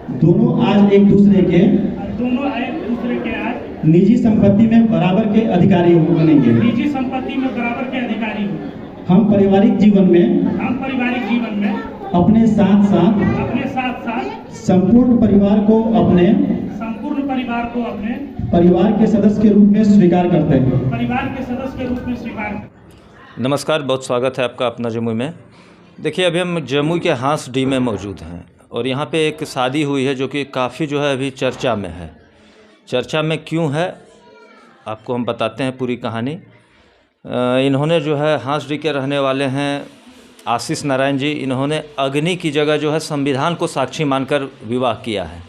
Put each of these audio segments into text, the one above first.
दोनों आज एक दूसरे के आज निजी संपत्ति में बराबर के अधिकारी बनेंगे। निजी संपत्ति में बराबर के अधिकारी हों। हम पारिवारिक जीवन में अपने साथ साथ संपूर्ण परिवार को अपने परिवार के सदस्य के रूप में स्वीकार करते हैं। नमस्कार, बहुत स्वागत है आपका अपना जमुई में। देखिए, अभी हम जमुई के हांसडी में मौजूद हैं और यहाँ पे एक शादी हुई है जो कि काफ़ी जो है अभी चर्चा में है। चर्चा में क्यों है आपको हम बताते हैं पूरी कहानी। इन्होंने जो है हांसडी के रहने वाले हैं आशीष नारायण जी। इन्होंने अग्नि की जगह जो है संविधान को साक्षी मानकर विवाह किया है।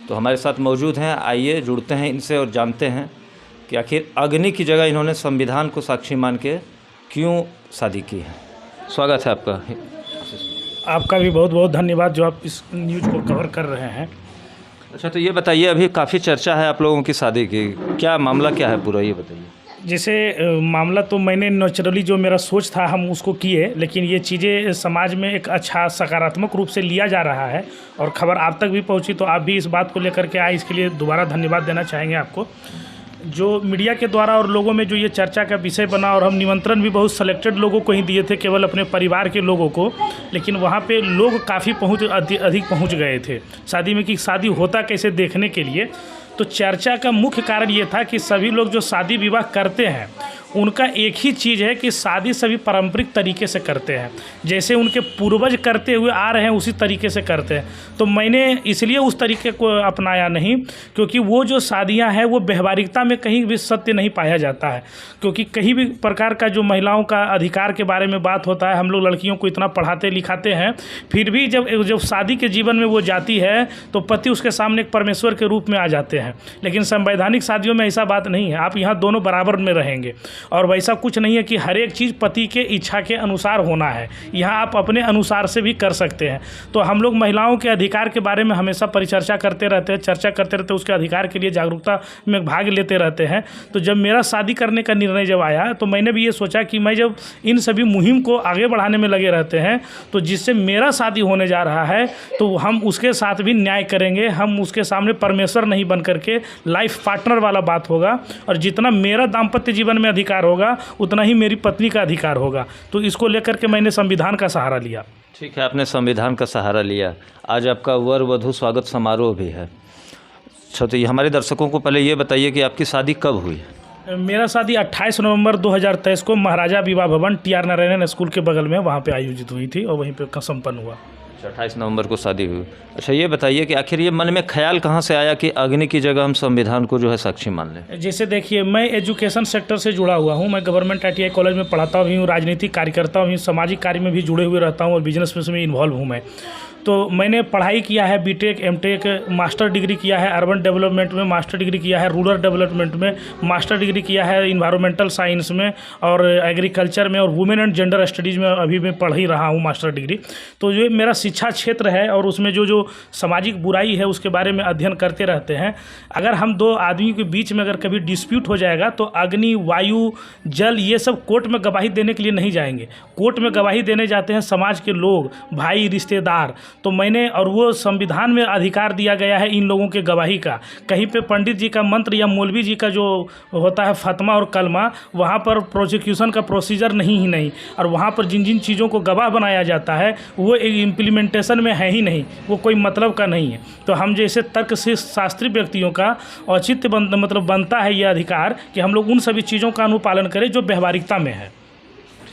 तो हमारे साथ मौजूद हैं, आइए जुड़ते हैं इनसे और जानते हैं कि आखिर अग्नि की जगह इन्होंने संविधान को साक्षी मान के क्यों शादी की है। स्वागत है आपका। आपका भी बहुत बहुत धन्यवाद जो आप इस न्यूज़ को कवर कर रहे हैं। अच्छा, तो ये बताइए, अभी काफ़ी चर्चा है आप लोगों की शादी की, क्या मामला क्या है पूरा, ये बताइए। जैसे मामला तो मैंने नेचुरली जो मेरा सोच था हम उसको किए, लेकिन ये चीज़ें समाज में एक अच्छा सकारात्मक रूप से लिया जा रहा है और खबर आप तक भी पहुंची, तो आप भी इस बात को लेकर के आए, इसके लिए दोबारा धन्यवाद देना चाहेंगे आपको। जो मीडिया के द्वारा और लोगों में जो ये चर्चा का विषय बना, और हम निमंत्रण भी बहुत सेलेक्टेड लोगों को ही दिए थे, केवल अपने परिवार के लोगों को, लेकिन वहाँ पे लोग काफ़ी अधिक पहुँच गए थे शादी में कि शादी होता कैसे देखने के लिए। तो चर्चा का मुख्य कारण ये था कि सभी लोग जो शादी विवाह करते हैं उनका एक ही चीज़ है कि शादी सभी पारंपरिक तरीके से करते हैं, जैसे उनके पूर्वज करते हुए आ रहे हैं उसी तरीके से करते हैं। तो मैंने इसलिए उस तरीके को अपनाया नहीं, क्योंकि वो जो शादियां हैं वो व्यवहारिकता में कहीं भी सत्य नहीं पाया जाता है। क्योंकि कहीं भी प्रकार का जो महिलाओं का अधिकार के बारे में बात होता है, हम लोग लड़कियों को इतना पढ़ाते लिखाते हैं, फिर भी जब शादी के जीवन में वो जाती है तो पति उसके सामने एक परमेश्वर के रूप में आ जाते हैं। लेकिन संवैधानिक शादियों में ऐसा बात नहीं है, आप यहाँ दोनों बराबर में रहेंगे और वैसा कुछ नहीं है कि हर एक चीज़ पति के इच्छा के अनुसार होना है। यहाँ आप अपने अनुसार से भी कर सकते हैं। तो हम लोग महिलाओं के अधिकार के बारे में हमेशा परिचर्चा करते रहते हैं, चर्चा करते रहते हैं, उसके अधिकार के लिए जागरूकता में भाग लेते रहते हैं। तो जब मेरा शादी करने का निर्णय जब आया तो मैंने भी ये सोचा कि मैं जब इन सभी मुहिम को आगे बढ़ाने में लगे रहते हैं तो जिससे मेरा शादी होने जा रहा है तो हम उसके साथ भी न्याय करेंगे। हम उसके सामने परमेश्वर नहीं बन करके लाइफ पार्टनर वाला बात होगा, और जितना मेरा दाम्पत्य जीवन में अधिकार होगा उतना ही मेरी पत्नी का अधिकार होगा। तो इसको लेकर के मैंने संविधान का सहारा लिया। ठीक है, आपने संविधान का सहारा लिया। आज आपका वर वधू स्वागत समारोह भी है। अच्छा, तो ये हमारे दर्शकों को पहले ये बताइए कि आपकी शादी कब हुई है। मेरा शादी 28 नवंबर 2023 को महाराजा विवाह भवन TR नारायण स्कूल के बगल में वहाँ पे आयोजित हुई थी और वहीं पे संपन्न हुआ। 28 नवंबर को शादी हुई। अच्छा, ये बताइए कि आखिर ये मन में ख्याल कहाँ से आया कि अग्नि की जगह हम संविधान को जो है साक्षी मान लें। जैसे देखिए, मैं एजुकेशन सेक्टर से जुड़ा हुआ हूँ। मैं गवर्नमेंट ITI कॉलेज में पढ़ाता भी हूँ, राजनीतिक कार्यकर्ता हूँ, सामाजिक कार्य में भी जुड़े हुए रहता हूँ और बिजनेस में इन्वॉल्व हूँ मैं। तो मैंने पढ़ाई किया है BTech MTech, मास्टर डिग्री किया है अर्बन डेवलपमेंट में, मास्टर डिग्री किया है रूरल डेवलपमेंट में, मास्टर डिग्री किया है इन्वायरमेंटल साइंस में और एग्रीकल्चर में, और वुमेन एंड जेंडर स्टडीज़ में अभी मैं पढ़ ही रहा हूँ मास्टर डिग्री। तो ये मेरा शिक्षा क्षेत्र है और उसमें जो सामाजिक बुराई है उसके बारे में अध्ययन करते रहते हैं। अगर हम दो आदमी के बीच में अगर कभी डिस्प्यूट हो जाएगा तो अग्नि, वायु, जल, ये सब कोर्ट में गवाही देने के लिए नहीं जाएंगे। कोर्ट में गवाही देने जाते हैं समाज के लोग, भाई, रिश्तेदार। तो मैंने, और वो संविधान में अधिकार दिया गया है इन लोगों के गवाही का। कहीं पे पंडित जी का मंत्र या मौलवी जी का जो होता है फतमा और कलमा, वहाँ पर प्रोसिक्यूशन का प्रोसीजर नहीं, और वहाँ पर जिन जिन चीज़ों को गवाह बनाया जाता है वो एक इम्प्लीमेंटेशन में है ही नहीं, वो कोई मतलब का नहीं है। तो हम जैसे तर्क से शास्त्री व्यक्तियों का औचित्य बनता है ये अधिकार कि हम लोग उन सभी चीज़ों का अनुपालन करें जो व्यवहारिकता में है।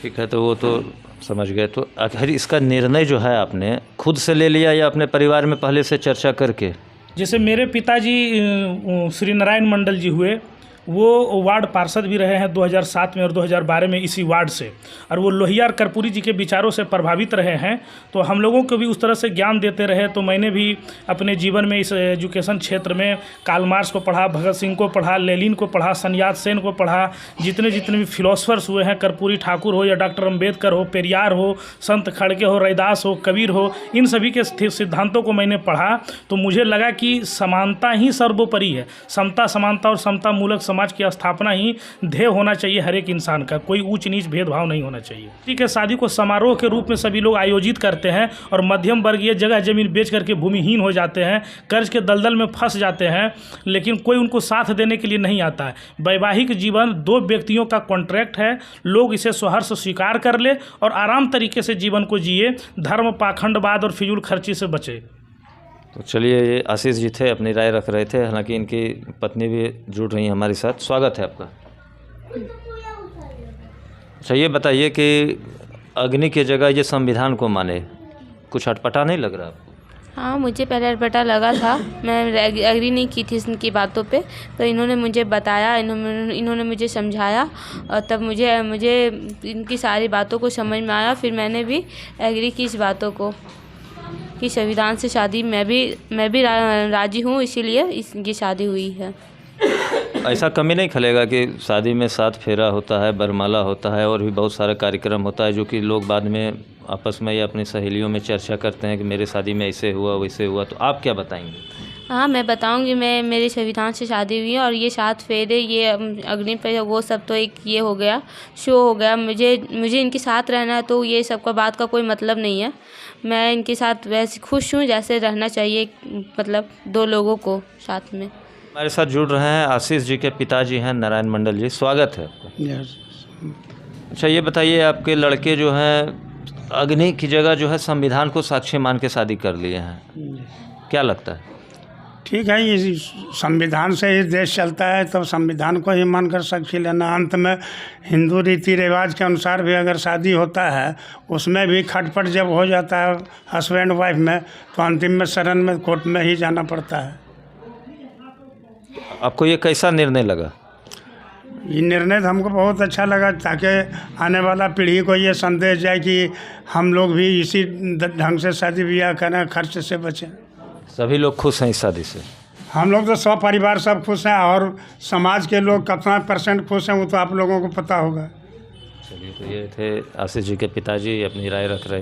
ठीक है, तो वो तो समझ गए। तो आखिर इसका निर्णय जो है आपने खुद से ले लिया या अपने परिवार में पहले से चर्चा करके? जैसे मेरे पिताजी श्री नारायण मंडल जी हुए, वो वार्ड पार्षद भी रहे हैं 2007 में और 2012 में इसी वार्ड से, और वो लोहिया और कर्पूरी जी के विचारों से प्रभावित रहे हैं। तो हम लोगों को भी उस तरह से ज्ञान देते रहे। तो मैंने भी अपने जीवन में इस एजुकेशन क्षेत्र में कार्ल मार्क्स को पढ़ा, भगत सिंह को पढ़ा, लेनिन को पढ़ा, सन्यात सेन को पढ़ा, जितने भी फिलोसफर्स हुए हैं, कर्पूरी ठाकुर हो या डॉक्टर अम्बेडकर हो, पेरियार हो, संत खड़गे हो, रैदास हो, कबीर हो, इन सभी के सिद्धांतों को मैंने पढ़ा। तो मुझे लगा कि समानता ही सर्वोपरि है। समता, समानता और समता मूलक समाज समाज की स्थापना ही ध्येय होना चाहिए हर एक इंसान का, कोई ऊंच नीच भेदभाव नहीं होना चाहिए। ठीक है, शादी को समारोह के रूप में सभी लोग आयोजित करते हैं और मध्यम वर्गीय जगह जमीन बेच करके भूमिहीन हो जाते हैं, कर्ज के दलदल में फंस जाते हैं, लेकिन कोई उनको साथ देने के लिए नहीं आता है। वैवाहिक जीवन दो व्यक्तियों का कॉन्ट्रैक्ट है, लोग इसे सहर्ष स्वीकार कर ले और आराम तरीके से जीवन को जिए, धर्म पाखंडवाद और फिजूल खर्ची से बचे। तो चलिए, ये आशीष जी थे, अपनी राय रख रहे थे। हालांकि इनकी पत्नी भी जुड़ रही हैं हमारे साथ। स्वागत है आपका। अच्छा, ये बताइए कि अग्नि की जगह ये संविधान को माने, कुछ अटपटा नहीं लग रहा आपको? हाँ, मुझे पहले अटपटा लगा था, मैं एग्री नहीं की थी इनकी बातों पे, तो इन्होंने मुझे बताया, इन्होंने मुझे समझाया और तब मुझे इनकी सारी बातों को समझ में आया। फिर मैंने भी एग्री की इस बातों को कि संविधान से शादी मैं भी राजी हूँ, इसीलिए इसकी शादी हुई है। ऐसा कमी नहीं खलेगा कि शादी में 7 फेरा होता है, बरमाला होता है और भी बहुत सारा कार्यक्रम होता है, जो कि लोग बाद में आपस में या अपनी सहेलियों में चर्चा करते हैं कि मेरे शादी में ऐसे हुआ वैसे हुआ, तो आप क्या बताएंगे? हाँ, मैं बताऊंगी। मेरी संविधान से शादी हुई है और ये 7 फेरे, ये अग्नि पे वो सब तो एक ये हो गया, शो हो गया। मुझे इनके साथ रहना है, तो ये सब का बात का कोई मतलब नहीं है। मैं इनके साथ वैसे खुश हूँ जैसे रहना चाहिए, मतलब दो लोगों को साथ में। हमारे साथ जुड़ रहे हैं आशीष जी के पिताजी हैं नारायण मंडल जी, स्वागत है आपका। अच्छा, ये बताइए, आपके लड़के जो हैं अग्नि की जगह जो है संविधान को साक्षी मान के शादी कर लिए हैं, क्या लगता है? ठीक है, ये संविधान से ही देश चलता है, तो संविधान को ही मानकर साक्षी लेना। अंत में हिंदू रीति रिवाज के अनुसार भी अगर शादी होता है, उसमें भी खटपट जब हो जाता है हस्बैंड वाइफ में, तो अंतिम में शरण में कोर्ट में ही जाना पड़ता है। आपको ये कैसा निर्णय लगा? ये निर्णय तो हमको बहुत अच्छा लगा, ताकि आने वाला पीढ़ी को ये संदेश जाए कि हम लोग भी इसी ढंग से शादी ब्याह करें, खर्च से बचें। सभी लोग खुश हैं इस शादी से? हम लोग तो सब परिवार सब खुश हैं, और समाज के लोग कितना % खुश हैं वो तो आप लोगों को पता होगा। चलिए, तो ये थे आशीष जी के पिताजी, अपनी राय रख रहे।